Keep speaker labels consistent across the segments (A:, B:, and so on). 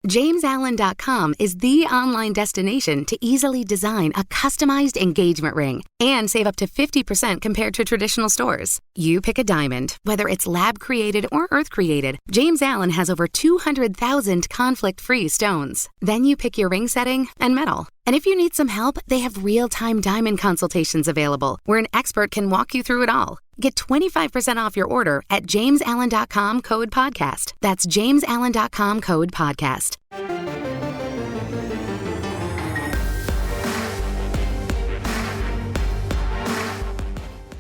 A: JamesAllen.com is the online destination to easily design a customized engagement ring and save up to 50% compared to traditional stores. You pick a diamond, whether it's lab-created or earth-created, James Allen has over 200,000 conflict-free stones. Then you pick your ring setting and metal. And if you need some help, they have real-time diamond consultations available, where an expert can walk you through it all. Get 25% off your order at JamesAllen.com code podcast. That's JamesAllen.com code podcast.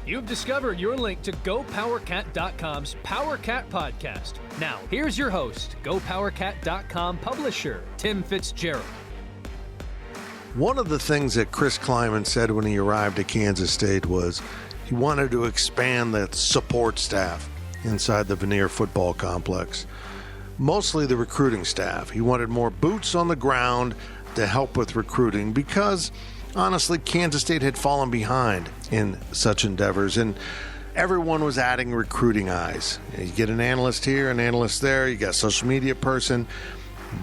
B: You've discovered your link to GoPowercat.com's Powercat Podcast. Now, here's your host, GoPowercat.com publisher, Tim Fitzgerald.
C: One of the things that Chris Kleiman said when he arrived at Kansas State was he wanted to expand the support staff inside the Veneer football complex, mostly the recruiting staff. He wanted more boots on the ground to help with recruiting because, honestly, Kansas State had fallen behind in such endeavors, and everyone was adding recruiting eyes. You get an analyst here, an analyst there, you got a social media person,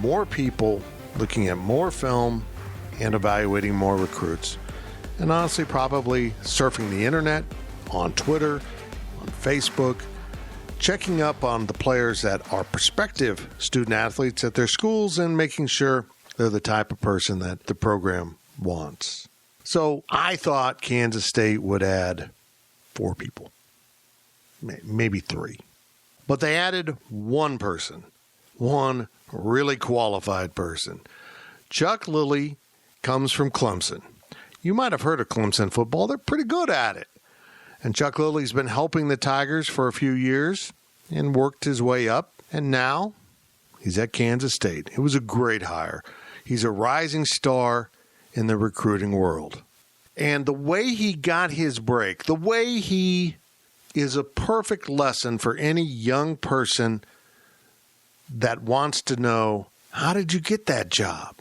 C: more people looking at more film and evaluating more recruits. And honestly, probably surfing the internet, on Twitter, on Facebook, checking up on the players that are prospective student athletes at their schools and making sure they're the type of person that the program wants. So I thought Kansas State would add 4 people, maybe 3. But they added one person, one really qualified person. Chuck Lillie comes from Clemson. You might have heard of Clemson football. They're pretty good at it. And Chuck Lillie's been helping the Tigers for a few years and worked his way up. And now he's at Kansas State. It was a great hire. He's a rising star in the recruiting world. And the way he got his break, the way he is a perfect lesson for any young person that wants to know, how did you get that job?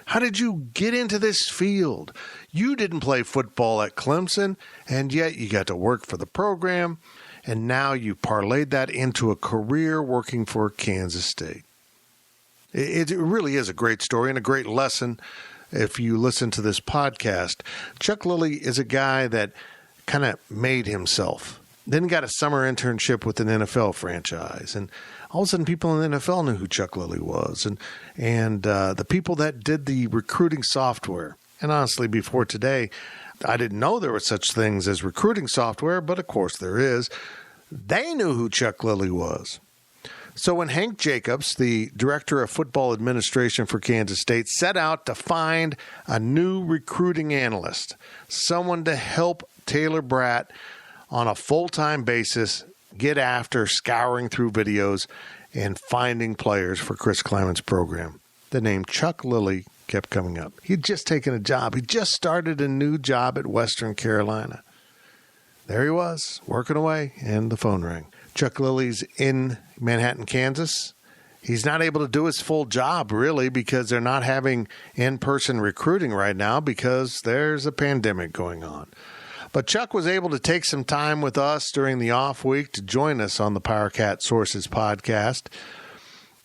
C: How did you get into this field? You didn't play football at Clemson, and yet you got to work for the program, and now you parlayed that into a career working for Kansas State. It really is a great story and a great lesson if you listen to this podcast. Chuck Lillie is a guy that kind of made himself, then got a summer internship with an NFL franchise, and all of a sudden people in the NFL knew who Chuck Lillie was, and the people that did the recruiting software. And honestly, before today, I didn't know there were such things as recruiting software, but of course there is. They knew who Chuck Lillie was. So when Hank Jacobs, the director of football administration for Kansas State, set out to find a new recruiting analyst, someone to help Taylor Bratt on a full-time basis get after scouring through videos and finding players for Chris Kleiman's program, the name Chuck Lillie kept coming up. He'd just taken a job. He just started a new job at Western Carolina. There he was, working away, and the phone rang. Chuck Lillie's in Manhattan, Kansas. He's not able to do his full job, really, because they're not having in-person recruiting right now because there's a pandemic going on. But Chuck was able to take some time with us during the off week to join us on the Powercat Sources Podcast.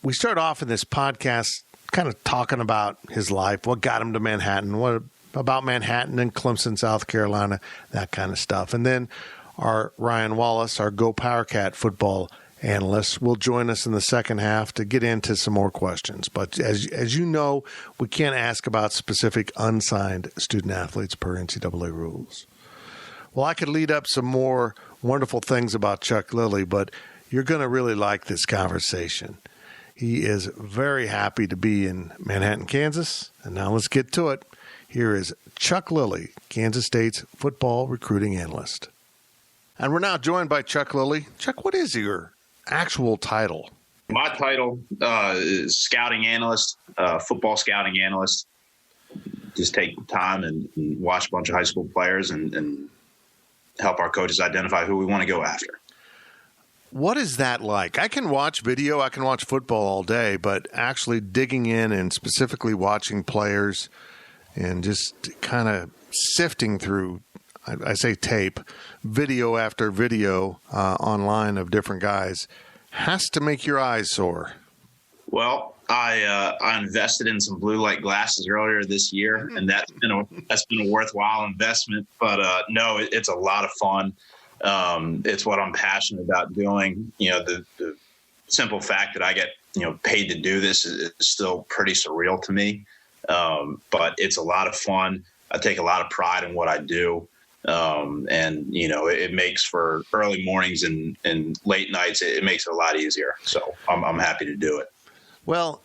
C: We start off in this podcast kind of talking about his life, what got him to Manhattan, what about Manhattan and Clemson, South Carolina, that kind of stuff. And then our Ryan Wallace, our GoPowercat football analyst, will join us in the second half to get into some more questions. But as you know, we can't ask about specific unsigned student athletes per NCAA rules. Well, I could lead up some more wonderful things about Chuck Lillie, but you're going to really like this conversation. He is very happy to be in Manhattan, Kansas. And now let's get to it. Here is Chuck Lillie, Kansas State's football recruiting analyst. And we're now joined by Chuck Lillie. Chuck, what is your actual title?
D: My title is scouting analyst, football scouting analyst. Just take time and watch a bunch of high school players and help our coaches identify who we want to go after.
C: What is that like? I can watch video, I can watch football all day, but actually digging in and specifically watching players and just kind of sifting through, I say tape, video after video online of different guys, has to make your eyes sore.
D: Well, I invested in some blue light glasses earlier this year, and that's been a worthwhile investment. But no, it's a lot of fun. It's what I'm passionate about doing. The simple fact that I get paid to do this is still pretty surreal to me. But it's a lot of fun. I take a lot of pride in what I do. And it makes for early mornings and late nights. It makes it a lot easier. So I'm happy to do it.
C: Well,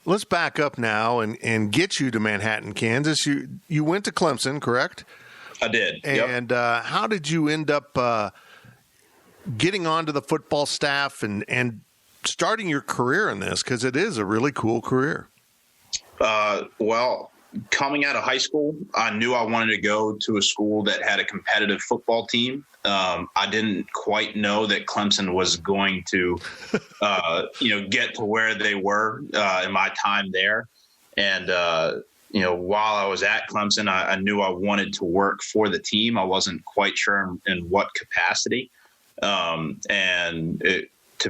C: let's back up now and get you to Manhattan, Kansas. You went to Clemson, correct?
D: I did.
C: And how did you end up getting onto the football staff and starting your career in this? Because it is a really cool career.
D: Well, coming out of high school, I knew I wanted to go to a school that had a competitive football team. I didn't quite know that Clemson was going to, get to where they were in my time there. And, while I was at Clemson, I knew I wanted to work for the team. I wasn't quite sure in what capacity. To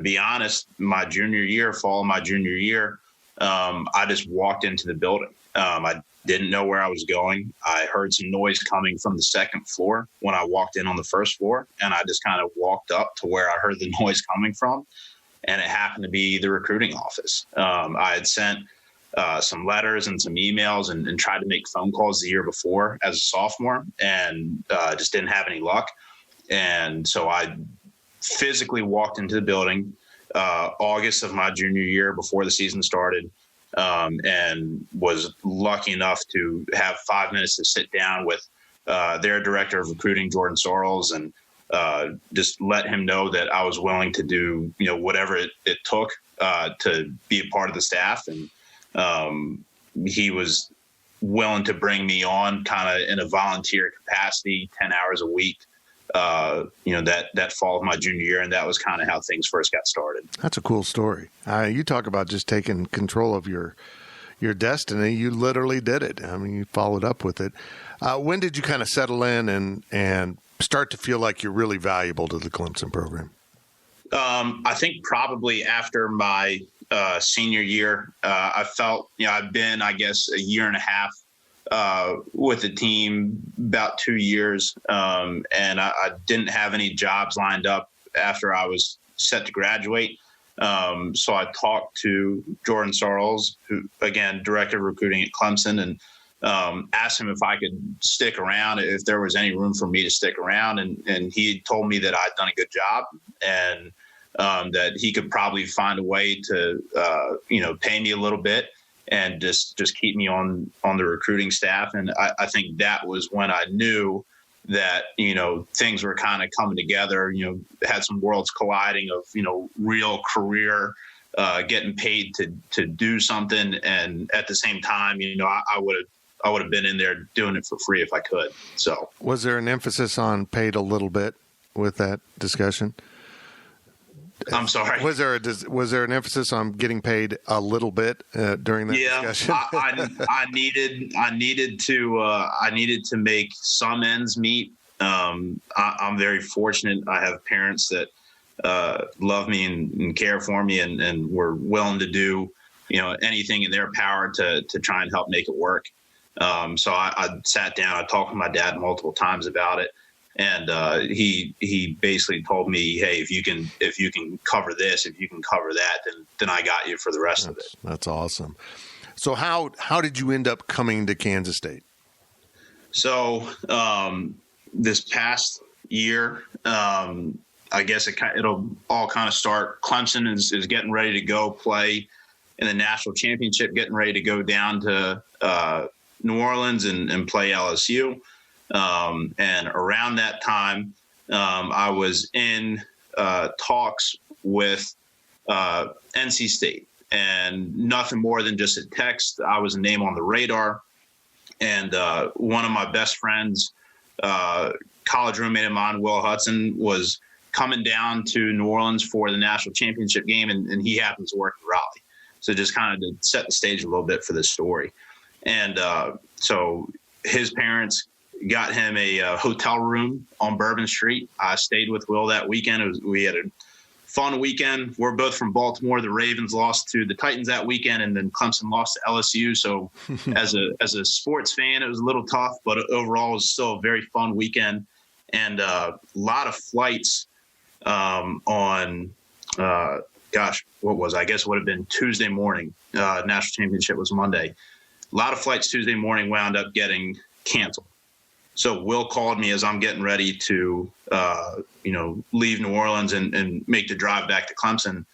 D: be honest, fall of my junior year, I just walked into the building. I didn't know where I was going. I heard some noise coming from the second floor when I walked in on the first floor, and I just kind of walked up to where I heard the noise coming from, and it happened to be the recruiting office. I had sent some letters and some emails and tried to make phone calls the year before as a sophomore, and just didn't have any luck. And so I physically walked into the building August of my junior year before the season started. And was lucky enough to have 5 minutes to sit down with their director of recruiting, Jordan Sorrells, and just let him know that I was willing to do, whatever it took to be a part of the staff. And he was willing to bring me on kind of in a volunteer capacity, 10 hours a week. That fall of my junior year, and that was kind of how things first got started.
C: That's a cool story. You talk about just taking control of your destiny. You literally did it. I mean, you followed up with it. When did you kind of settle in and start to feel like you're really valuable to the Clemson program?
D: I think probably after my senior year, I felt, I've been, I guess, a year and a half with the team, about 2 years. And I didn't have any jobs lined up after I was set to graduate. So I talked to Jordan Sorrells, who, again, director of recruiting at Clemson, and asked him if I could stick around, if there was any room for me to stick around. And he told me that I'd done a good job, and that he could probably find a way to, pay me a little bit and just keep me on the recruiting staff. And I think that was when I knew that, things were kind of coming together, had some worlds colliding of, real career, getting paid to do something. And at the same time, I would have been in there doing it for free if I could. So
C: was there an emphasis on paid a little bit with that discussion?
D: I'm sorry.
C: Was there an emphasis on getting paid a little bit during that discussion?
D: I needed to make some ends meet. I'm very fortunate. I have parents that love me and care for me, and were willing to do anything in their power to try and help make it work. So I sat down. I talked with my dad multiple times about it. And he basically told me, hey, if you can cover this, if you can cover that, then I got you for the rest of it.
C: That's awesome. So how did you end up coming to Kansas State?
D: So this past year, I guess it'll all kind of start. Clemson is getting ready to go play in the national championship, getting ready to go down to New Orleans and play LSU. And around that time, I was in talks with NC State, and nothing more than just a text. I was a name on the radar, and one of my best friends, college roommate of mine, Will Hudson, was coming down to New Orleans for the national championship game, and he happens to work in Raleigh. So just kind of to set the stage a little bit for this story. And so his parents got him a hotel room on Bourbon Street. I stayed with Will that weekend. We had a fun weekend. We're both from Baltimore. The Ravens lost to the Titans that weekend, and then Clemson lost to LSU. So as a sports fan, it was a little tough, but overall it was still a very fun weekend. And a lot of flights on, what was it? I guess it would have been Tuesday morning. National championship was Monday. A lot of flights Tuesday morning wound up getting canceled. So Will called me as I'm getting ready to, leave New Orleans and make the drive back to Clemson.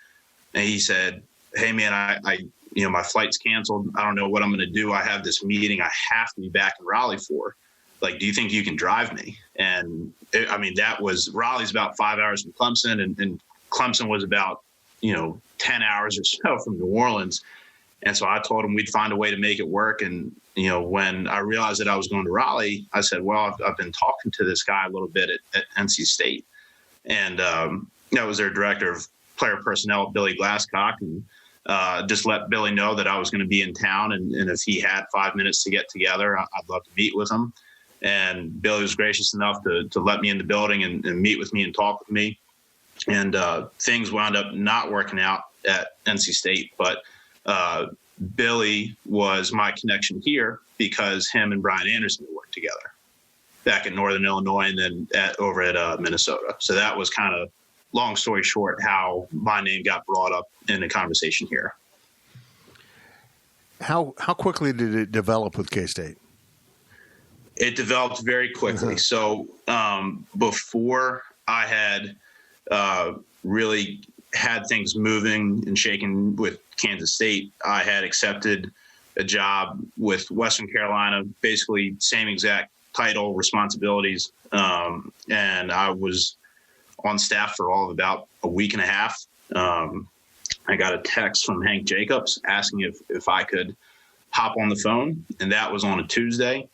D: And he said, "Hey man, I my flight's canceled. I don't know what I'm going to do. I have this meeting I have to be back in Raleigh for. Like, do you think you can drive me?" And Raleigh's about 5 hours from Clemson, and Clemson was about, 10 hours or so from New Orleans. And so I told him we'd find a way to make it work. And, when I realized that I was going to Raleigh, I said, well, I've been talking to this guy a little bit at NC State. And that was their director of player personnel, Billy Glasscock, and just let Billy know that I was going to be in town. And if he had 5 minutes to get together, I'd love to meet with him. And Billy was gracious enough to let me in the building and meet with me and talk with me. And things wound up not working out at NC State, but Billy was my connection here because him and Brian Anderson worked together back in Northern Illinois and then over at Minnesota. So that was kind of, long story short, how my name got brought up in the conversation here.
C: How quickly did it develop with K-State?
D: It developed very quickly. So before I had really had things moving and shaking with Kansas State, I had accepted a job with Western Carolina, basically same exact title, responsibilities. And I was on staff for all of about a week and a half. I got a text from Hank Jacobs asking if I could hop on the phone, and that was on a Tuesday.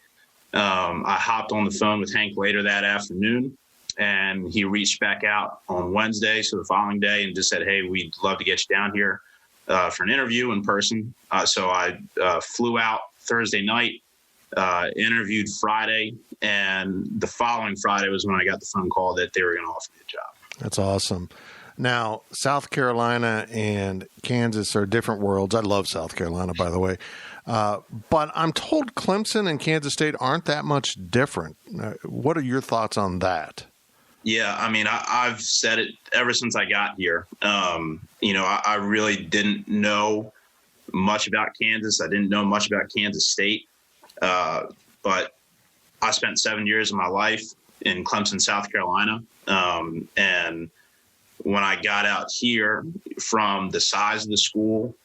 D: I hopped on the phone with Hank later that afternoon, and he reached back out on Wednesday, so the following day, and just said, "Hey, we'd love to get you down here for an interview in person." So I flew out Thursday night, interviewed Friday, and the following Friday was when I got the phone call that they were going to offer me a job.
C: That's awesome. Now, South Carolina and Kansas are different worlds. I love South Carolina, by the way. But I'm told Clemson and Kansas State aren't that much different. What are your thoughts on that?
D: Yeah, I mean, I've said it ever since I got here. I really didn't know much about Kansas. I didn't know much about Kansas State. But I spent 7 years of my life in Clemson, South Carolina. And when I got out here, from the size of the school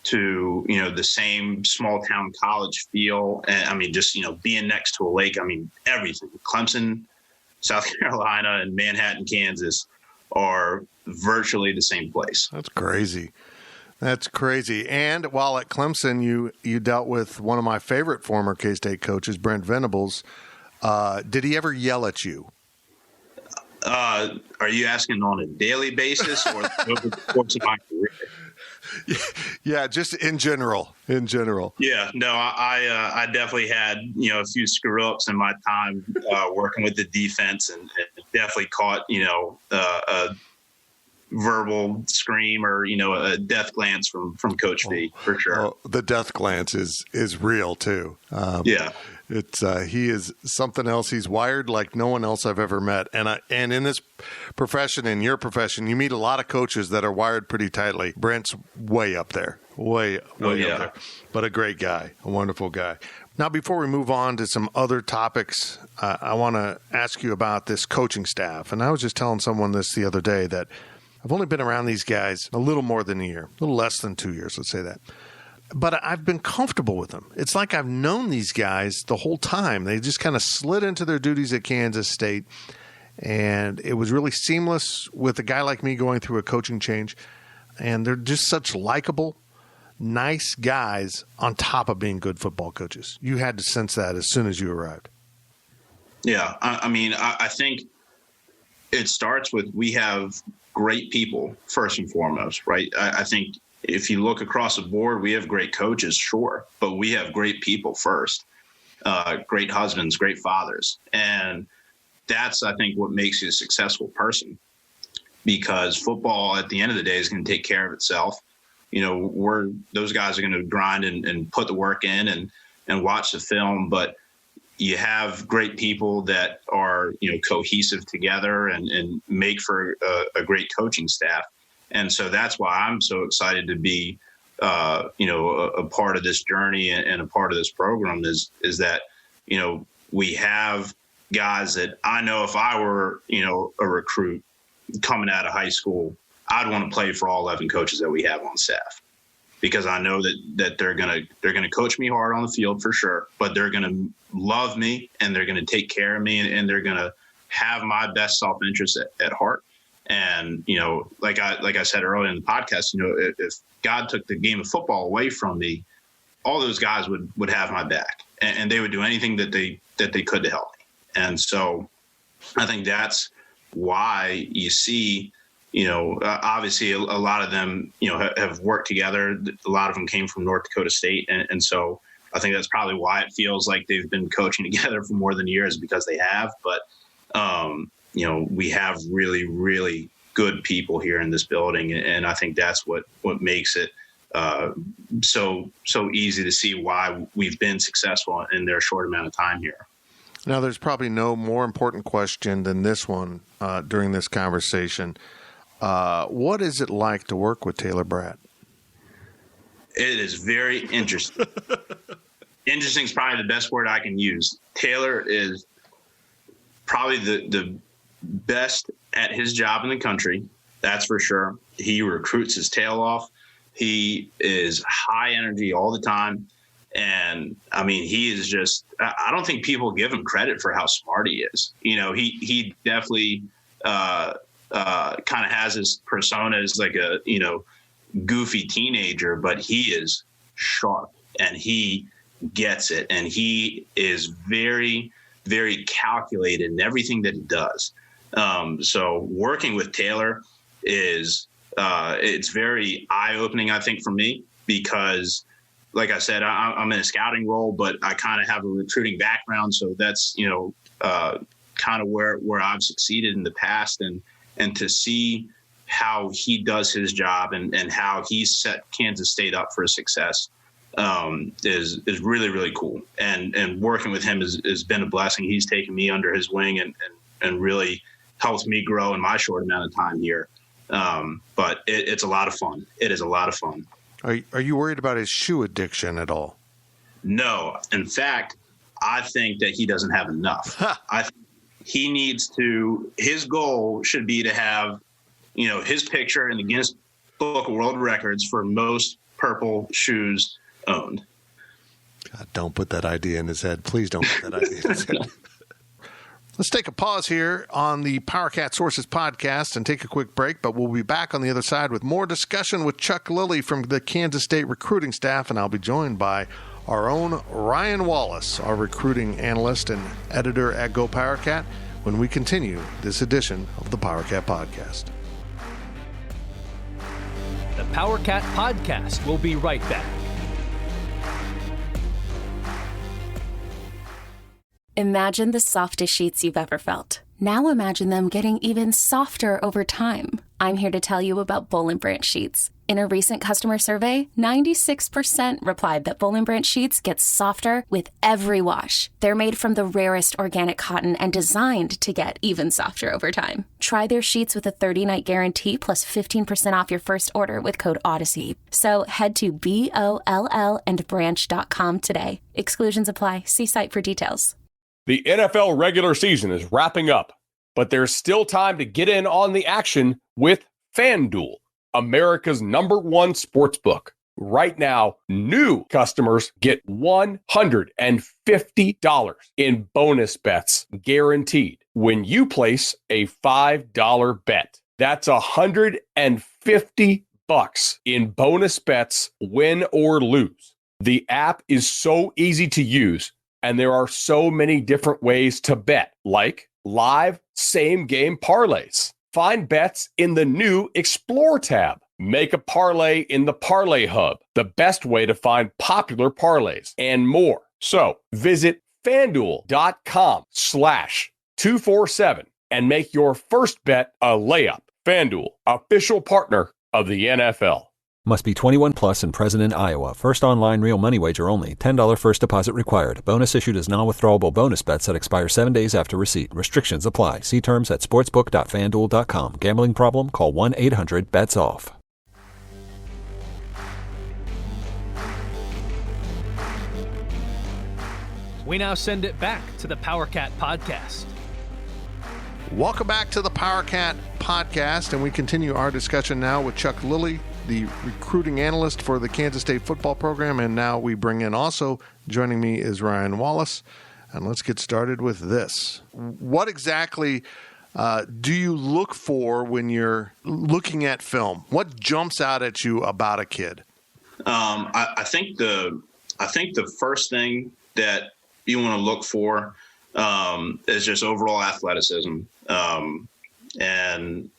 D: to, the same small town college feel, and I mean, just, being next to a lake, I mean, everything. Clemson, South Carolina, and Manhattan, Kansas are virtually the same place.
C: That's crazy. That's crazy. And while at Clemson, you dealt with one of my favorite former K-State coaches, Brent Venables. Did he ever yell at you?
D: Are you asking on a daily basis or over the course of my career?
C: Yeah, just in general. Yeah, no,
D: I definitely had, a few screw ups in my time working with the defense, and definitely caught, a verbal scream or, a death glance from Coach V, for sure.
C: Well, the death glance is real too.
D: Yeah.
C: It's he is something else. He's wired like no one else I've ever met. And in this profession, in your profession, you meet a lot of coaches that are wired pretty tightly. Brent's way up there, way up there. But a great guy, a wonderful guy. Now, before we move on to some other topics, I want to ask you about this coaching staff. And I was just telling someone this the other day that I've only been around these guys a little more than a year, a little less than 2 years, let's say that. But I've been comfortable with them. It's like I've known these guys the whole time. They just kind of slid into their duties at Kansas State, and it was really seamless with a guy like me going through a coaching change. And they're just such likable, nice guys on top of being good football coaches. You had to sense that as soon as you arrived.
D: Yeah, I mean, I think it starts with we have great people first and foremost, right? I think if you look across the board, we have great coaches, sure, but we have great people first, great husbands, great fathers. And that's, I think, what makes you a successful person. because football at the end of the day is going to take care of itself. Those guys are going to grind and put the work in and watch the film, but you have great people that are, cohesive together and make for a great coaching staff. And so that's why I'm so excited to be, a part of this journey and a part of this program is that, we have guys that I know if I were, a recruit coming out of high school, I'd want to play for all 11 coaches that we have on staff, because I know that they're going to coach me hard on the field for sure, but they're going to love me and they're going to take care of me and they're going to have my best self-interest at heart. And, like I said earlier in the podcast, if God took the game of football away from me, all those guys would have my back and they would do anything that they could to help me. And so I think that's why you see, obviously a lot of them, have worked together. A lot of them came from North Dakota State. And so I think that's probably why it feels like they've been coaching together for more than years, because they have. But, we have really, really good people here in this building. And I think that's what makes it so easy to see why we've been successful in their short amount of time here.
C: Now, there's probably no more important question than this one during this conversation. What is it like to work with Taylor Bratt?
D: It is very interesting. Interesting is probably the best word I can use. Taylor is probably the best at his job in the country. That's for sure. He recruits his tail off. He is high energy all the time. And I mean, he is just, I don't think people give him credit for how smart he is. He definitely kind of has his persona as like a, goofy teenager, but he is sharp and he gets it. And he is very, very calculated in everything that he does. So working with Taylor is, it's very eye-opening, I think, for me, because like I said, I'm in a scouting role, but I kind of have a recruiting background. So that's, kind of where I've succeeded in the past, and to see how he does his job and how he's set Kansas State up for success is really, really cool. And working with him has been a blessing. He's taken me under his wing and really helps me grow in my short amount of time here. But it's a lot of fun. It is a lot of fun.
C: Are you worried about his shoe addiction at all?
D: No. In fact, I think that he doesn't have enough. I think he needs to, his goal should be to have, his picture in the Guinness Book of World Records for most purple shoes owned.
C: God, don't put that idea in his head. Please don't put that idea in his head. Let's take a pause here on the Powercat Sources Podcast and take a quick break, but we'll be back on the other side with more discussion with Chuck Lillie from the Kansas State recruiting staff, and I'll be joined by our own Ryan Wallace, our recruiting analyst and editor at GoPowercat, when we continue this edition of the Powercat Podcast.
B: The Powercat Podcast will be right back.
E: Imagine the softest sheets you've ever felt. Now imagine them getting even softer over time. I'm here to tell you about Boll & Branch sheets. In a recent customer survey, 96% replied that Boll & Branch sheets get softer with every wash. They're made from the rarest organic cotton and designed to get even softer over time. Try their sheets with a 30-night guarantee plus 15% off your first order with code Odyssey. So head to BOLLandbranch.com today. Exclusions apply. See site for details.
F: The NFL regular season is wrapping up, but there's still time to get in on the action with FanDuel, America's #1 sportsbook. Right now, new customers get $150 in bonus bets guaranteed when you place a $5 bet. That's $150 in bonus bets, win or lose. The app is so easy to use, and there are so many different ways to bet, like live same-game parlays. Find bets in the new Explore tab. Make a parlay in the Parlay Hub, the best way to find popular parlays, and more. So visit FanDuel.com/247 and make your first bet a layup. FanDuel, official partner of the NFL.
G: Must be 21 plus and present in Iowa. First online real money wager only. $10 first deposit required. Bonus issued as non-withdrawable bonus bets that expire 7 days after receipt. Restrictions apply. See terms at sportsbook.fanduel.com. Gambling problem? Call 1-800-BETS-OFF.
B: We now send it back to the Powercat Podcast.
C: Welcome back to the Powercat Podcast, and we continue our discussion now with Chuck Lillie, the recruiting analyst for the Kansas State football program. And now we bring in also, joining me is Ryan Wallace. And let's get started with this. What exactly do you look for when you're looking at film? What jumps out at you about a kid?
D: I think the first thing that you want to look for is just overall athleticism. And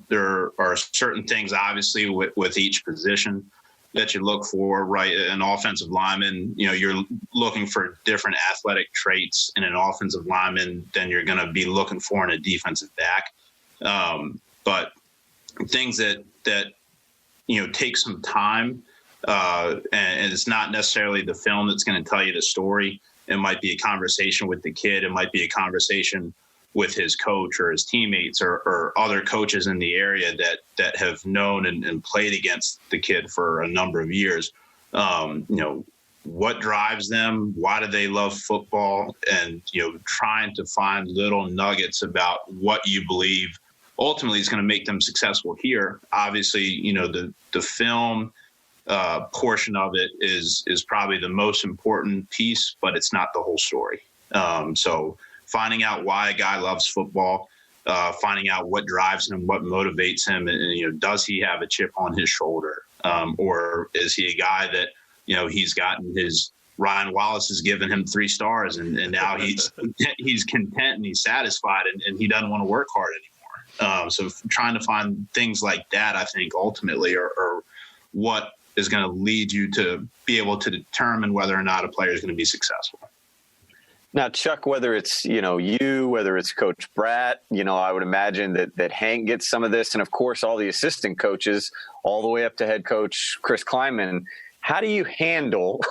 D: there are certain things, obviously, with each position that you look for, right? An offensive lineman, you're looking for different athletic traits in an offensive lineman than you're going to be looking for in a defensive back. But things that take some time, and it's not necessarily the film that's going to tell you the story. It might be a conversation with the kid. It might be a conversation with his coach or his teammates or other coaches in the area that have known and played against the kid for a number of years. What drives them? Why do they love football? And, trying to find little nuggets about what you believe ultimately is going to make them successful here. Obviously, the film portion of it is probably the most important piece, but it's not the whole story. So finding out why a guy loves football, finding out what drives him, what motivates him, and does he have a chip on his shoulder, or is he a guy that he's gotten his Ryan Wallace has given him 3 stars, and now he's content and he's satisfied, and he doesn't want to work hard anymore. So trying to find things like that, I think ultimately are what is going to lead you to be able to determine whether or not a player is going to be successful.
H: Now, Chuck, whether it's, whether it's Coach Bratt, I would imagine that Hank gets some of this. And, of course, all the assistant coaches all the way up to head coach Chris Klieman. How do you handle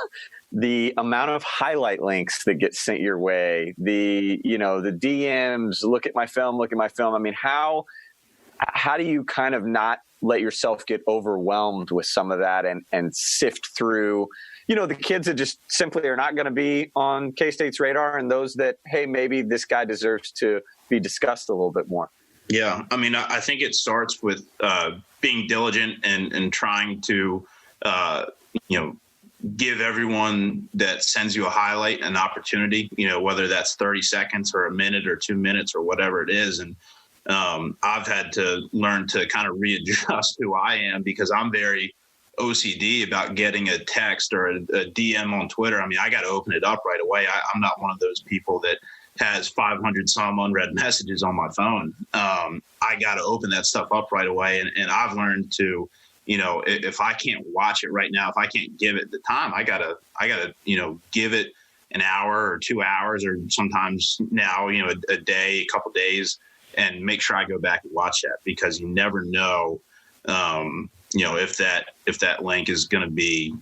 H: the amount of highlight links that get sent your way? The DMs, look at my film. I mean, how do you kind of not let yourself get overwhelmed with some of that and sift through the kids that just simply are not going to be on K-State's radar, and those that, hey, maybe this guy deserves to be discussed a little bit more?
D: Yeah. I mean, I think it starts with being diligent and trying to, give everyone that sends you a highlight an opportunity, whether that's 30 seconds or a minute or 2 minutes or whatever it is. And I've had to learn to kind of readjust who I am, because I'm very OCD about getting a text or a DM on Twitter. I mean, I got to open it up right away. I'm not one of those people that has 500 some unread messages on my phone. I got to open that stuff up right away. And I've learned to, if I can't watch it right now, if I can't give it the time, I gotta, give it an hour or 2 hours, or sometimes now, a day, a couple days, and make sure I go back and watch that, because you never know, if that link is going to be,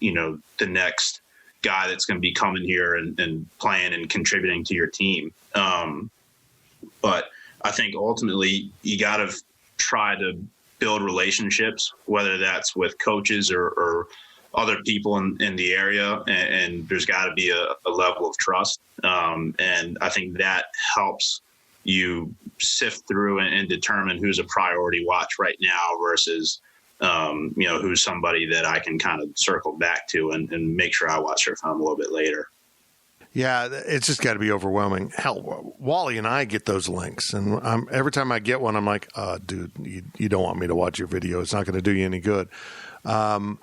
D: the next guy that's going to be coming here and playing and contributing to your team. But I think ultimately you got to try to build relationships, whether that's with coaches or other people in the area. And there's got to be a level of trust. And I think that helps you sift through and determine who's a priority watch right now versus, who's somebody that I can kind of circle back to and make sure I watch their film a little bit later.
C: Yeah, it's just got to be overwhelming. Hell, Wally and I get those links, and every time I get one, I'm like, dude, you don't want me to watch your video. It's not going to do you any good. And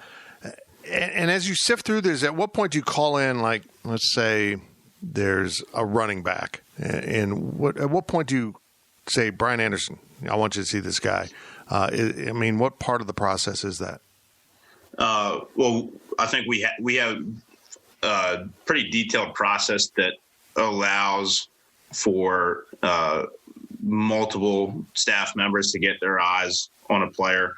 C: as you sift through this, at what point do you call in, like, let's say there's a running back, and at what point do you say, Brian Anderson, I want you to see this guy? What part of the process is that?
D: Well, I think we have a pretty detailed process that allows for multiple staff members to get their eyes on a player.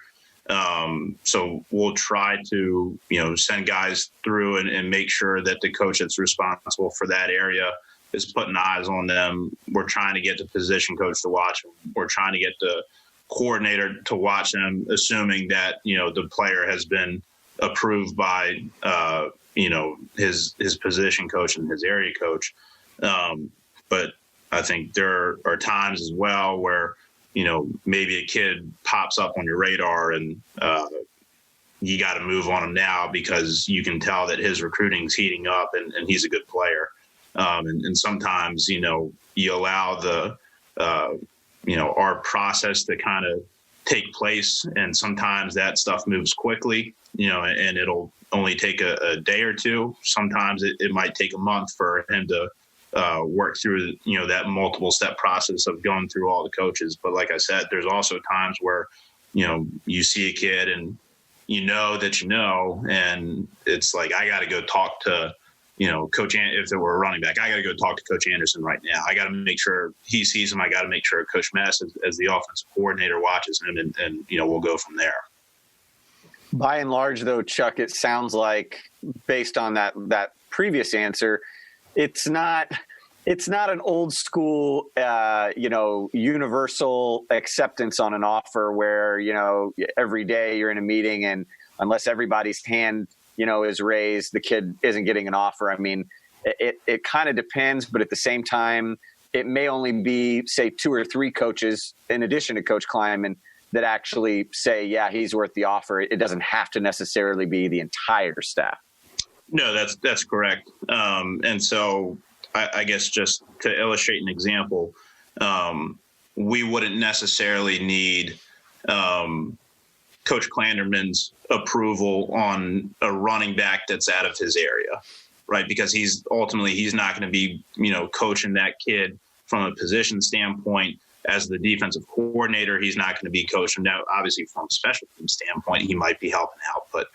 D: So we'll try to, send guys through and make sure that the coach that's responsible for that area is putting eyes on them. We're trying to get the position coach to watch them. We're trying to get the coordinator to watch them, assuming that, the player has been approved by, his position coach and his area coach. But I think there are times as well where, maybe a kid pops up on your radar and you got to move on him now because you can tell that his recruiting's heating up and he's a good player. And sometimes, you allow the, our process to kind of take place. And sometimes that stuff moves quickly, and it'll only take a day or two. Sometimes it might take a month for him to work through, that multiple step process of going through all the coaches. But like I said, there's also times where, you see a kid and and it's like, I got to go talk to, Coach, if there were a running back, I got to go talk to Coach Anderson right now. I got to make sure he sees him. I got to make sure Coach Mess, as the offensive coordinator, watches him, and we'll go from there.
H: By and large, though, Chuck, it sounds like, based on that previous answer, it's not an old school, universal acceptance on an offer where, every day you're in a meeting and unless everybody's hand, is raised, the kid isn't getting an offer. I mean, it kind of depends, but at the same time, it may only be, say, 2 or 3 coaches in addition to Coach Kleiman that actually say, yeah, he's worth the offer. It doesn't have to necessarily be the entire staff.
D: No, that's correct. And so I guess just to illustrate an example, we wouldn't necessarily need Coach Klanderman's approval on a running back that's out of his area, right? Because he's not going to be, coaching that kid from a position standpoint. As the defensive coordinator, he's not going to be coaching. Now, obviously, from a special team standpoint, he might be helping out, but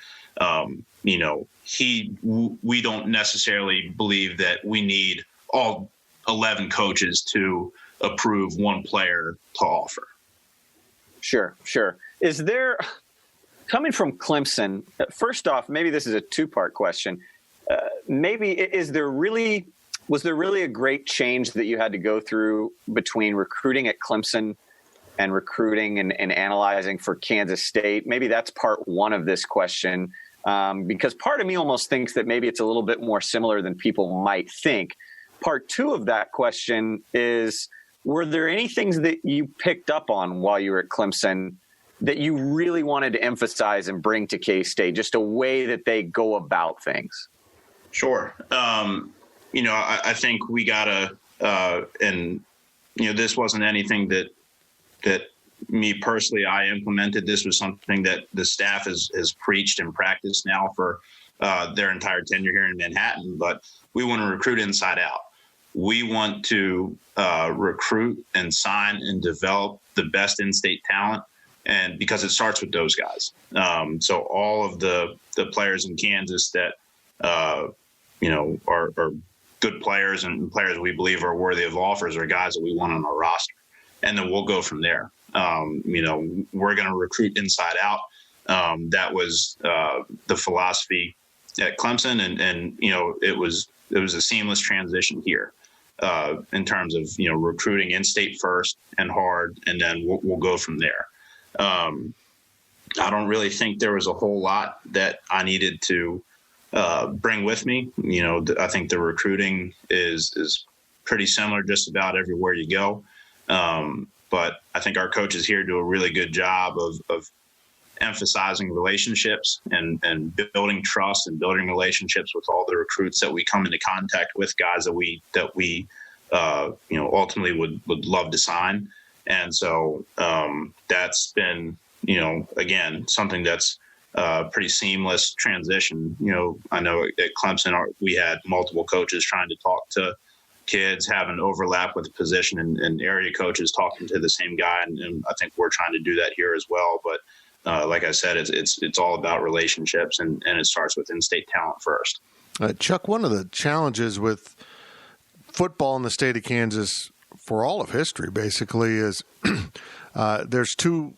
D: we don't necessarily believe that we need all 11 coaches to approve one player to offer.
H: Sure. Is there, coming from Clemson, first off, maybe this is a 2-part question. Was there really a great change that you had to go through between recruiting at Clemson and recruiting and analyzing for Kansas State? Maybe that's part 1 of this question, because part of me almost thinks that maybe it's a little bit more similar than people might think. Part 2 of that question is, were there any things that you picked up on while you were at Clemson that you really wanted to emphasize and bring to K-State, just a way that they go about things?
D: Sure. I think we got this wasn't anything that me personally, I implemented. This was something that the staff has preached and practiced now for their entire tenure here in Manhattan, but we want to recruit inside out. We want to recruit and sign and develop the best in-state talent, and because it starts with those guys. So all of the players in Kansas that are good players and players we believe are worthy of offers are guys that we want on our roster, and then we'll go from there. We're going to recruit inside out. That was the philosophy at Clemson, and it was a seamless transition here. In terms of, recruiting in-state first and hard, and then we'll go from there. I don't really think there was a whole lot that I needed to bring with me. I think the recruiting is pretty similar just about everywhere you go. But I think our coaches here do a really good job of emphasizing relationships and building trust and building relationships with all the recruits that we come into contact with, guys that we ultimately would love to sign. And so that's been, again, something that's pretty seamless transition. I know at Clemson, we had multiple coaches trying to talk to kids, having overlap with the position, and area coaches talking to the same guy. And I think we're trying to do that here as well. But like I said, it's all about relationships, and it starts with in-state talent first.
C: Chuck, one of the challenges with football in the state of Kansas for all of history, basically, is there's 2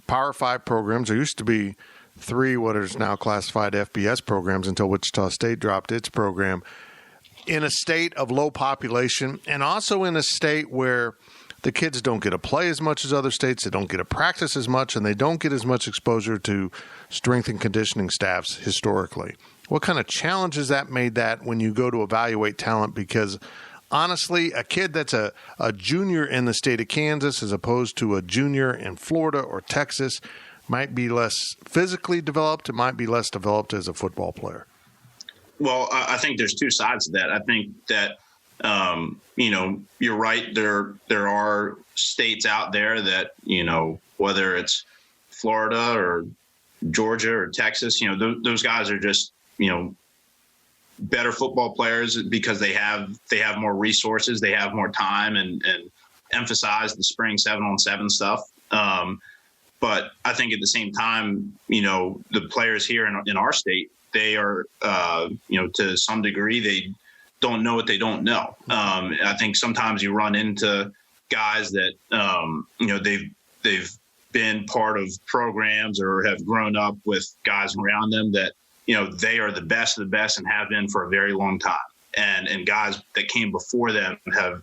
C: Power 5 programs. There used to be 3 what is now classified FBS programs until Wichita State dropped its program, in a state of low population and also in a state where the kids don't get to play as much as other states, they don't get to practice as much, and they don't get as much exposure to strength and conditioning staffs historically. What kind of challenges that made that when you go to evaluate talent? Because honestly, a kid that's a junior in the state of Kansas as opposed to a junior in Florida or Texas might be less physically developed. It might be less developed as a football player.
D: Well, I think there's 2 sides to that. I think that, you're right. There are states out there that, whether it's Florida or Georgia or Texas, those guys are just, better football players because they have more resources, they have more time and emphasize the spring 7-on-7 stuff. But I think at the same time, the players here in our state, they are, to some degree, they don't know what they don't know. I think sometimes you run into guys that, they've been part of programs or have grown up with guys around them that, they are the best of the best and have been for a very long time. And guys that came before them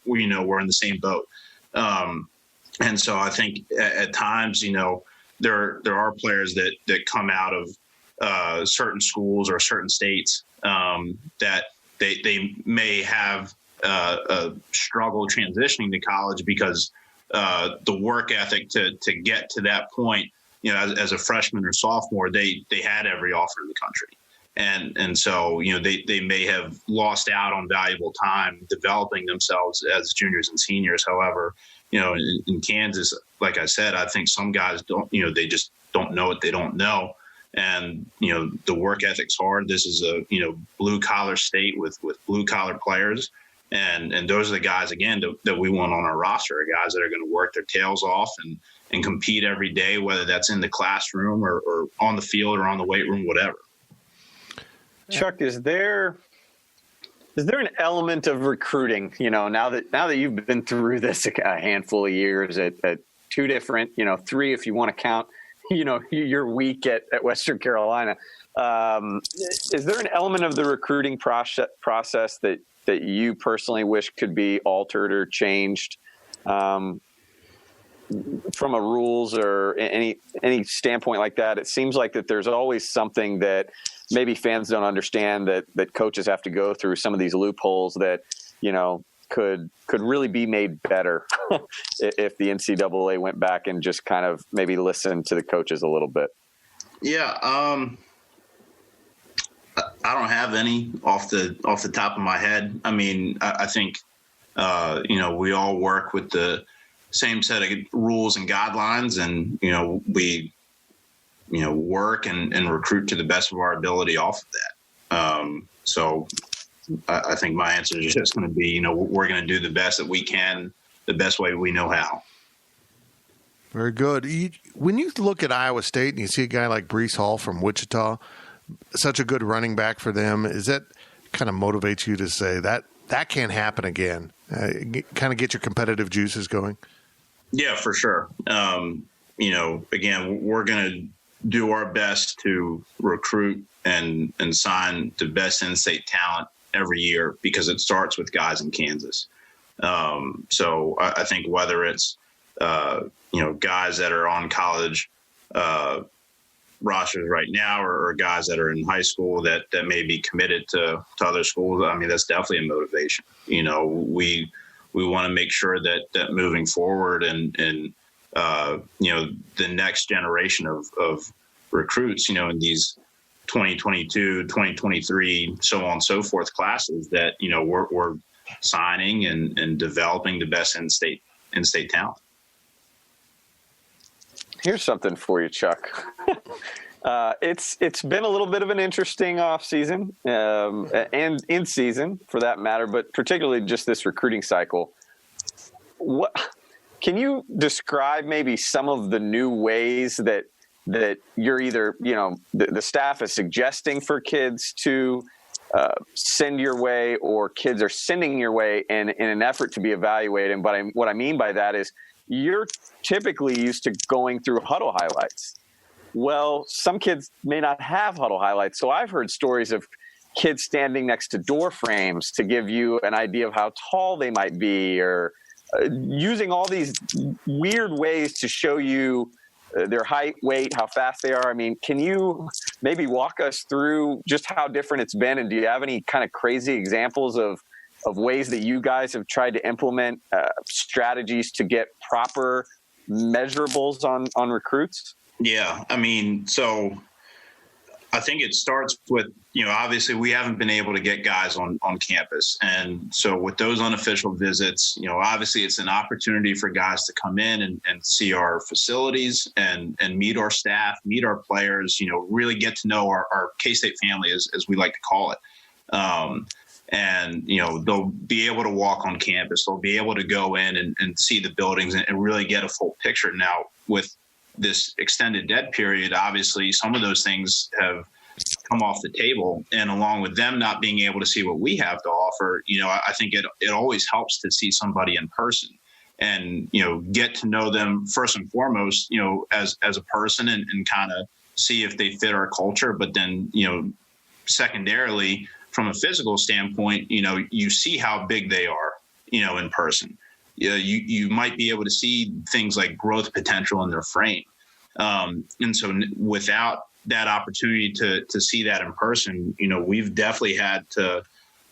D: were in the same boat. And so I think at times, there are players that come out of certain schools or certain states that they may have a struggle transitioning to college because the work ethic to get to that point, as a freshman or sophomore, they had every offer in the country. And so, they may have lost out on valuable time developing themselves as juniors and seniors. However, in Kansas, like I said, I think some guys don't, they just don't know what they don't know. And, the work ethic's hard. This is a, blue collar state with blue collar players. And those are the guys, again, that we want on our roster, guys that are going to work their tails off and compete every day, whether that's in the classroom or on the field or on the weight room, whatever.
H: Chuck, is there an element of recruiting, now that you've been through this a handful of years at 2 different, 3 if you want to count, your week at Western Carolina, is there an element of the recruiting process that you personally wish could be altered or changed from a rules or any standpoint like that? It seems like that there's always something that maybe fans don't understand that coaches have to go through, some of these loopholes that, could really be made better if the NCAA went back and just kind of maybe listened to the coaches a little bit.
D: Yeah. I don't have any off the top of my head. I mean, I think, we all work with the same set of rules and guidelines, and, we, work and recruit to the best of our ability off of that. So I think my answer is just going to be, we're going to do the best that we can, the best way we know how.
C: Very good. When you look at Iowa State and you see a guy like Breece Hall from Wichita, such a good running back for them, is that kind of motivates you to say that can't happen again? Kind of get your competitive juices going?
D: Yeah, for sure. Again, we're going to do our best to recruit and sign the best in-state talent every year because it starts with guys in Kansas. So I think whether it's, guys that are on college rosters right now or guys that are in high school that may be committed to other schools, I mean, that's definitely a motivation. We want to make sure that moving forward and the next generation of recruits, in these 2022, 2023, so on and so forth classes that, we're signing and developing the best in-state talent.
H: Here's something for you, Chuck. It's been a little bit of an interesting off season and in season for that matter, but particularly just this recruiting cycle. What can you describe maybe some of the new ways that you're either, the staff is suggesting for kids to send your way or kids are sending your way in an effort to be evaluated. But what I mean by that is you're typically used to going through huddle highlights. Well, some kids may not have huddle highlights. So I've heard stories of kids standing next to door frames to give you an idea of how tall they might be, or using all these weird ways to show you their height, weight, how fast they are. I mean, can you maybe walk us through just how different it's been? And do you have any kind of crazy examples of ways that you guys have tried to implement strategies to get proper measurables on recruits?
D: Yeah. I mean, so I think it starts with, obviously we haven't been able to get guys on campus. And so with those unofficial visits, obviously it's an opportunity for guys to come in and see our facilities and meet our staff, meet our players, really get to know our K-State family, as we like to call it. And they'll be able to walk on campus. They'll be able to go in and see the buildings and really get a full picture. Now, with this extended dead period, obviously some of those things have come off the table, and along with them not being able to see what we have to offer, I think it always helps to see somebody in person and, get to know them first and foremost, as a person and kind of see if they fit our culture. But then, secondarily, from a physical standpoint, you see how big they are, in person. You might be able to see things like growth potential in their frame. And so without that opportunity to see that in person, we've definitely had to,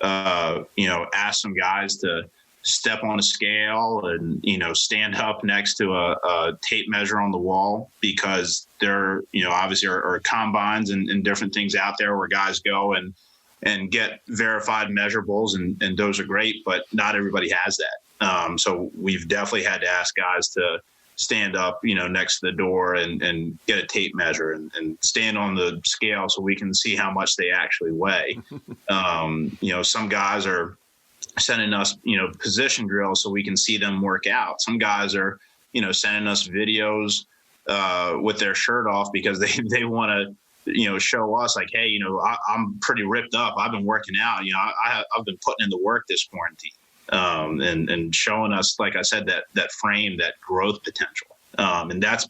D: ask some guys to step on a scale and, stand up next to a tape measure on the wall, because there, obviously are combines and different things out there where guys go and get verified measurables, and those are great, but not everybody has that. So we've definitely had to ask guys to stand up, next to the door and get a tape measure and stand on the scale so we can see how much they actually weigh. Some guys are sending us, position drills so we can see them work out. Some guys are, sending us videos with their shirt off because they want to, show us like, hey, I'm pretty ripped up. I've been working out. I've been putting in the work this quarantine. And showing us, like I said, that frame, that growth potential. And it's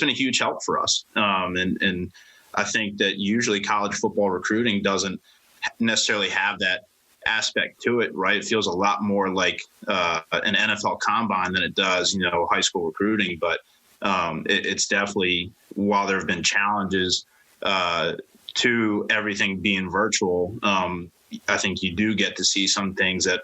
D: been a huge help for us. And I think that usually college football recruiting doesn't necessarily have that aspect to it, right? It feels a lot more like an NFL combine than it does, high school recruiting. But it's definitely, while there have been challenges to everything being virtual, I think you do get to see some things that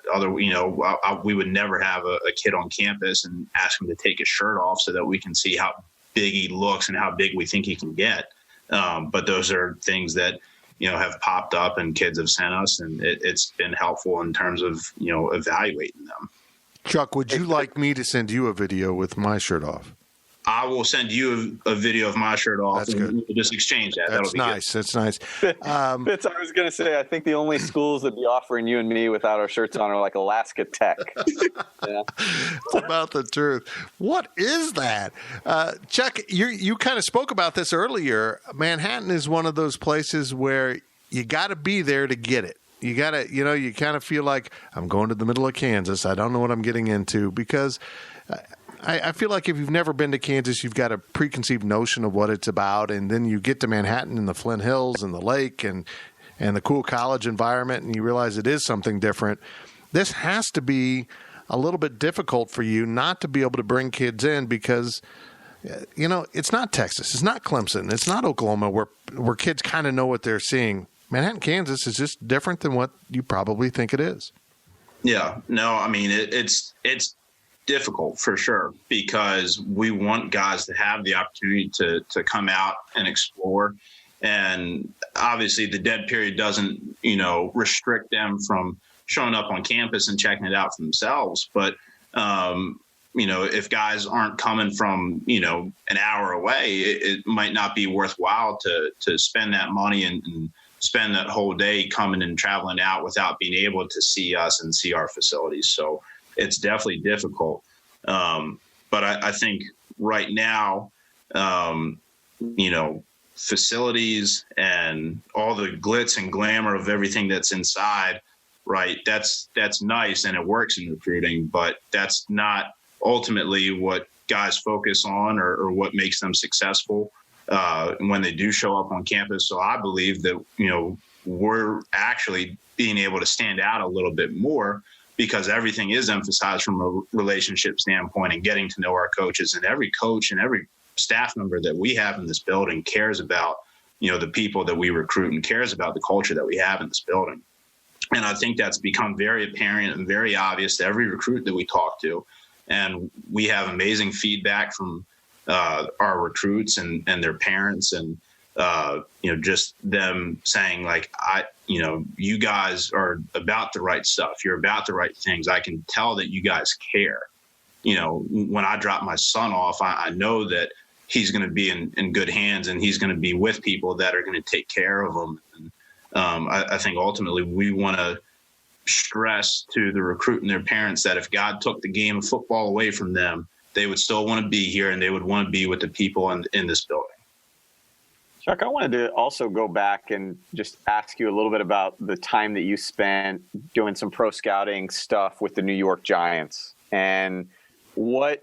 D: we would never have a kid on campus and ask him to take his shirt off so that we can see how big he looks and how big we think he can get. But those are things that, have popped up and kids have sent us, and it's been helpful in terms of, evaluating them.
C: Chuck, would you like me to send you a video with my shirt off?
D: I will send you a video of my shirt off.
C: That's
D: and
C: good.
D: we'll just exchange that.
C: That's nice. Good. That's nice.
H: Fitz, I was going to say, I think the only schools that be offering you and me without our shirts on are like Alaska Tech. Yeah.
C: It's about the truth. What is that? Chuck, you kind of spoke about this earlier. Manhattan is one of those places where you got to be there to get it. You got to, you kind of feel like I'm going to the middle of Kansas. I don't know what I'm getting into, because I feel like if you've never been to Kansas, you've got a preconceived notion of what it's about, and then you get to Manhattan and the Flint Hills and the lake and the cool college environment, and you realize it is something different. This has to be a little bit difficult for you not to be able to bring kids in, because it's not Texas, it's not Clemson, it's not Oklahoma where kids kind of know what they're seeing. Manhattan, Kansas is just different than what you probably think it is.
D: Yeah, no, I mean, it's difficult for sure, because we want guys to have the opportunity to come out and explore. And obviously the dead period doesn't, restrict them from showing up on campus and checking it out for themselves. But, if guys aren't coming from, an hour away, it might not be worthwhile to spend that money and spend that whole day coming and traveling out without being able to see us and see our facilities. So it's definitely difficult. But I think right now, facilities and all the glitz and glamour of everything that's inside, right? That's nice and it works in recruiting, but that's not ultimately what guys focus on or what makes them successful when they do show up on campus. So I believe that, we're actually being able to stand out a little bit more because everything is emphasized from a relationship standpoint and getting to know our coaches. And every coach and every staff member that we have in this building cares about, the people that we recruit and cares about the culture that we have in this building. And I think that's become very apparent and very obvious to every recruit that we talk to. And we have amazing feedback from our recruits and their parents and, just them saying like, you guys are about the right stuff. You're about the right things. I can tell that you guys care. When I drop my son off, I know that he's going to be in good hands and he's going to be with people that are going to take care of him. And, I think ultimately we want to stress to the recruit and their parents that if God took the game of football away from them, they would still want to be here and they would want to be with the people in this building.
H: Chuck, I wanted to also go back and just ask you a little bit about the time that you spent doing some pro scouting stuff with the New York Giants and what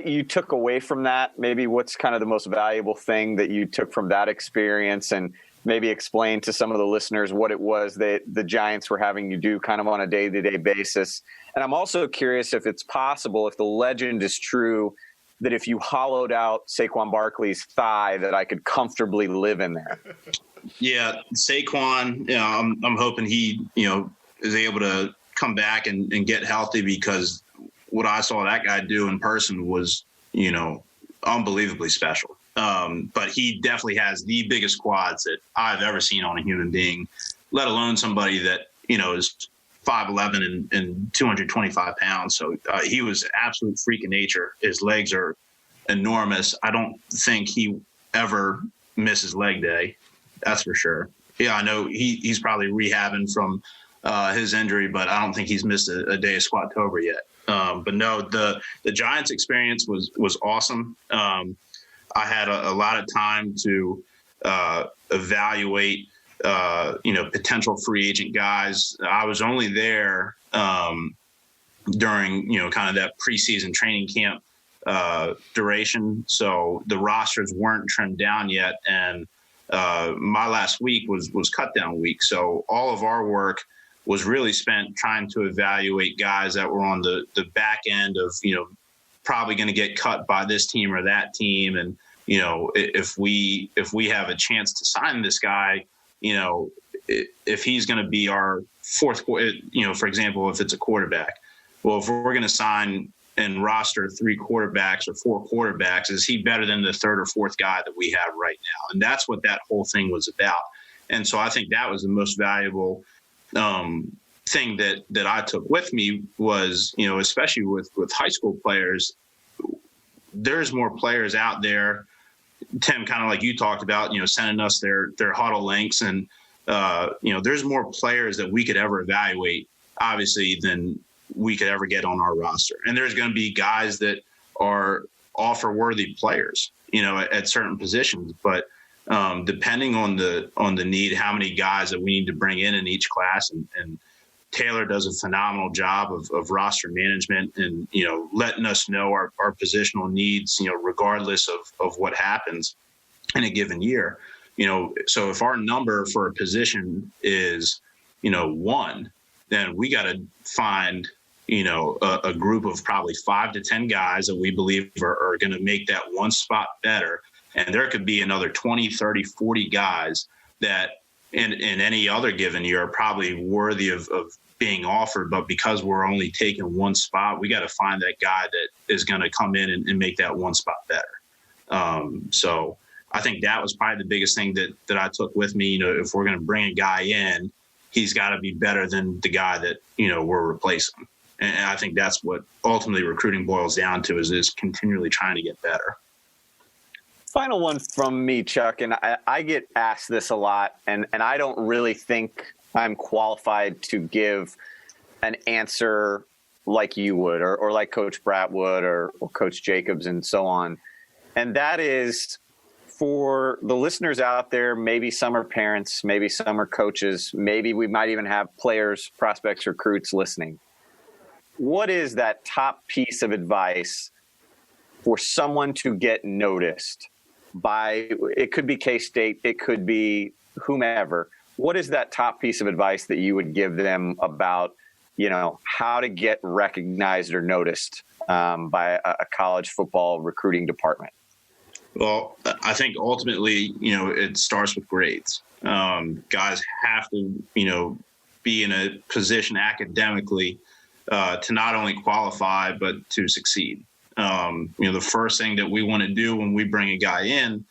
H: you took away from that. Maybe what's kind of the most valuable thing that you took from that experience, and maybe explain to some of the listeners what it was that the Giants were having you do kind of on a day-to-day basis. And I'm also curious if it's possible, if the legend is true, that if you hollowed out Saquon Barkley's thigh, that I could comfortably live in there.
D: Yeah, Saquon, I'm hoping he, is able to come back and get healthy, because what I saw that guy do in person was, unbelievably special. But he definitely has the biggest quads that I've ever seen on a human being, let alone somebody that, is 5'11" and 225 pounds. So he was an absolute freak of nature. His legs are enormous. I don't think he ever misses leg day. That's for sure. Yeah, I know he's probably rehabbing from his injury, but I don't think he's missed a day of Squattober yet. But no, the Giants experience was awesome. I had a lot of time to evaluate, potential free agent guys. I was only there during, kind of that preseason training camp duration. So the rosters weren't trimmed down yet. And my last week was cut down week. So all of our work was really spent trying to evaluate guys that were on the back end of, probably going to get cut by this team or that team. And, if we have a chance to sign this guy, if he's going to be our fourth, for example, if it's a quarterback, well, if we're going to sign and roster 3 quarterbacks or 4 quarterbacks, is he better than the third or fourth guy that we have right now? And that's what that whole thing was about. And so I think that was the most valuable thing that I took with me was, especially with high school players, there's more players out there, Tim, kind of like you talked about, sending us their huddle links. And, there's more players that we could ever evaluate, obviously, than we could ever get on our roster. And there's going to be guys that are offer-worthy players, at certain positions. But depending on the need, how many guys that we need to bring in each class, and Taylor does a phenomenal job of roster management and, letting us know our positional needs, regardless of what happens in a given year. So if our number for a position is, 1, then we got to find, a group of probably 5 to 10 guys that we believe are going to make that one spot better. And there could be another 20, 30, 40 guys that in any other given year are probably worthy of being offered. But because we're only taking one spot, we got to find that guy that is going to come in and make that one spot better. So I think that was probably the biggest thing that I took with me. If we're going to bring a guy in, he's got to be better than the guy that, we're replacing. And I think that's what ultimately recruiting boils down to is continually trying to get better.
H: Final one from me, Chuck, and I get asked this a lot, and I don't really think I'm qualified to give an answer like you would or like Coach Bratt would or Coach Jacobs and so on. And that is, for the listeners out there, maybe some are parents, maybe some are coaches, maybe we might even have players, prospects, recruits listening. What is that top piece of advice for someone to get noticed by? It could be K-State, it could be whomever. What is that top piece of advice that you would give them about, how to get recognized or noticed by a college football recruiting department?
D: Well, I think ultimately, it starts with grades. Guys have to, be in a position academically to not only qualify, but to succeed. The first thing that we want to do when we bring a guy in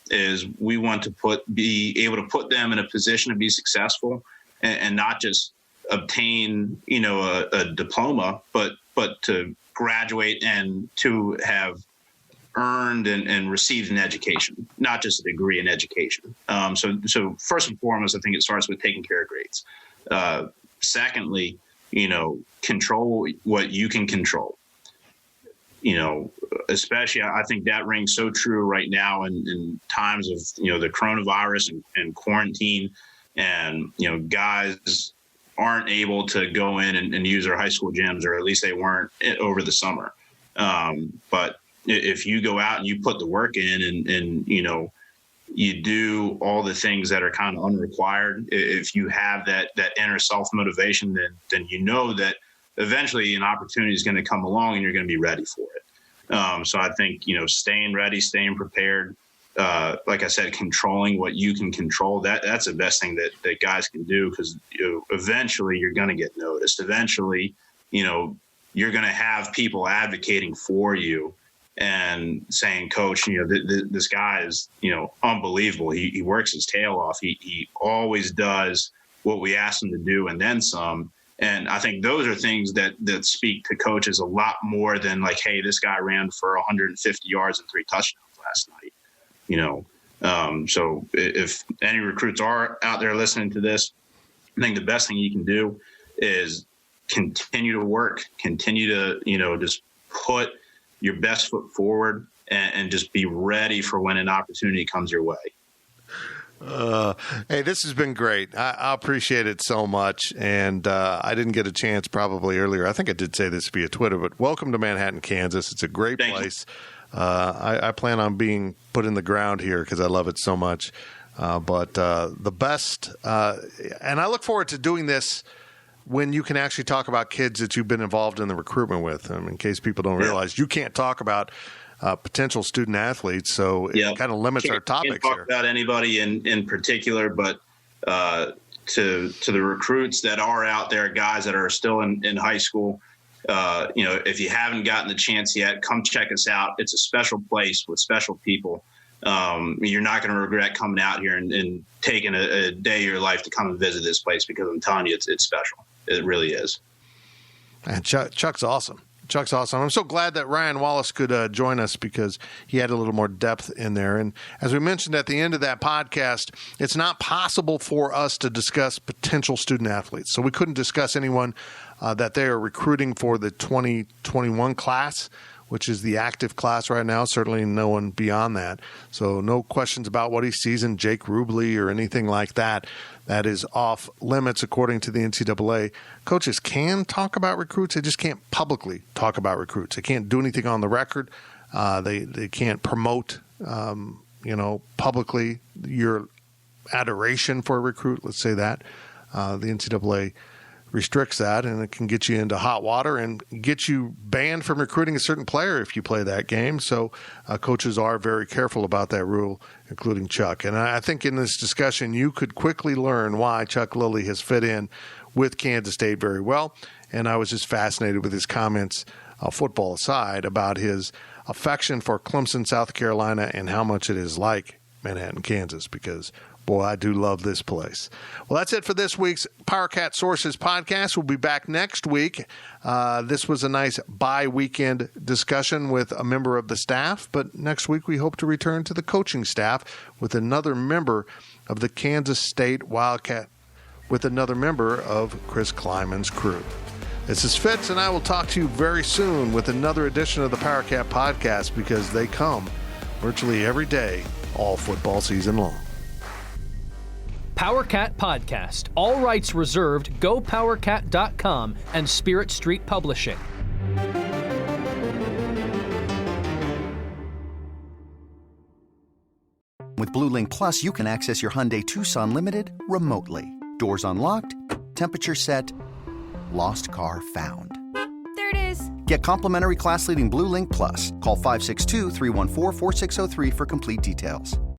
D: is we want to be able to put them in a position to be successful and not just obtain, a diploma, but to graduate and to have earned and received an education, not just a degree in education. So first and foremost, I think it starts with taking care of grades. Secondly, control what you can control. Especially I think that rings so true right now in times of, the coronavirus and quarantine, and, guys aren't able to go in and use their high school gyms, or at least they weren't over the summer. But if you go out and you put the work in and you do all the things that are kind of unrequired, if you have that inner self-motivation, then that eventually an opportunity is going to come along and you're going to be ready for it. So I think, staying ready, staying prepared, like I said, controlling what you can control, that's the best thing that guys can do, because eventually you're going to get noticed. Eventually, you're going to have people advocating for you and saying, Coach, this guy is, unbelievable. He works his tail off. He always does what we ask him to do and then some. And I think those are things that speak to coaches a lot more than like, hey, this guy ran for 150 yards and 3 touchdowns last night. So if any recruits are out there listening to this, I think the best thing you can do is continue to work, continue to, just put your best foot forward and just be ready for when an opportunity comes your way.
C: Hey, this has been great. I appreciate it so much. And I didn't get a chance probably earlier. I think I did say this via Twitter, but welcome to Manhattan, Kansas. It's a great place. I plan on being put in the ground here because I love it so much. But the best, and I look forward to doing this when you can actually talk about kids that you've been involved in the recruitment with. In case people don't realize, you can't talk about potential student athletes, so it kind of limits our topics
D: can't talk
C: here.
D: About anybody in particular, but to the recruits that are out there, guys that are still in high school, if you haven't gotten the chance yet, come check us out. It's a special place with special people. You're not going to regret coming out here and taking a day of your life to come and visit this place, because I'm telling you, it's special. It really is.
C: And Chuck's awesome. Chuck's awesome. I'm so glad that Ryan Wallace could join us, because he had a little more depth in there. And as we mentioned at the end of that podcast, it's not possible for us to discuss potential student athletes. So we couldn't discuss anyone that they are recruiting for the 2021 class, which is the active class right now. Certainly no one beyond that. So no questions about what he sees in Jake Rubley or anything like that. That is off limits according to the NCAA. Coaches can talk about recruits. They just can't publicly talk about recruits. They can't do anything on the record. They can't promote, publicly your adoration for a recruit. Let's say that. The NCAA restricts that, and it can get you into hot water and get you banned from recruiting a certain player if you play that game. So coaches are very careful about that rule, including Chuck. And I think in this discussion, you could quickly learn why Chuck Lillie has fit in with Kansas State very well. And I was just fascinated with his comments, football aside, about his affection for Clemson, South Carolina, and how much it is like Manhattan, Kansas, because boy, I do love this place. Well, that's it for this week's Powercat Sources Podcast. We'll be back next week. This was a nice bi-weekend discussion with a member of the staff, but next week we hope to return to the coaching staff with another member of the Kansas State Wildcat, with another member of Chris Kleiman's crew. This is Fitz, and I will talk to you very soon with another edition of the Powercat Podcast, because they come virtually every day, all football season long.
B: Powercat Podcast. All rights reserved. GoPowercat.com and Spirit Street Publishing.
I: With Blue Link Plus, you can access your Hyundai Tucson Limited remotely. Doors unlocked, temperature set, lost car found.
J: There it is.
I: Get complimentary class-leading Blue Link Plus. Call 562-314-4603 for complete details.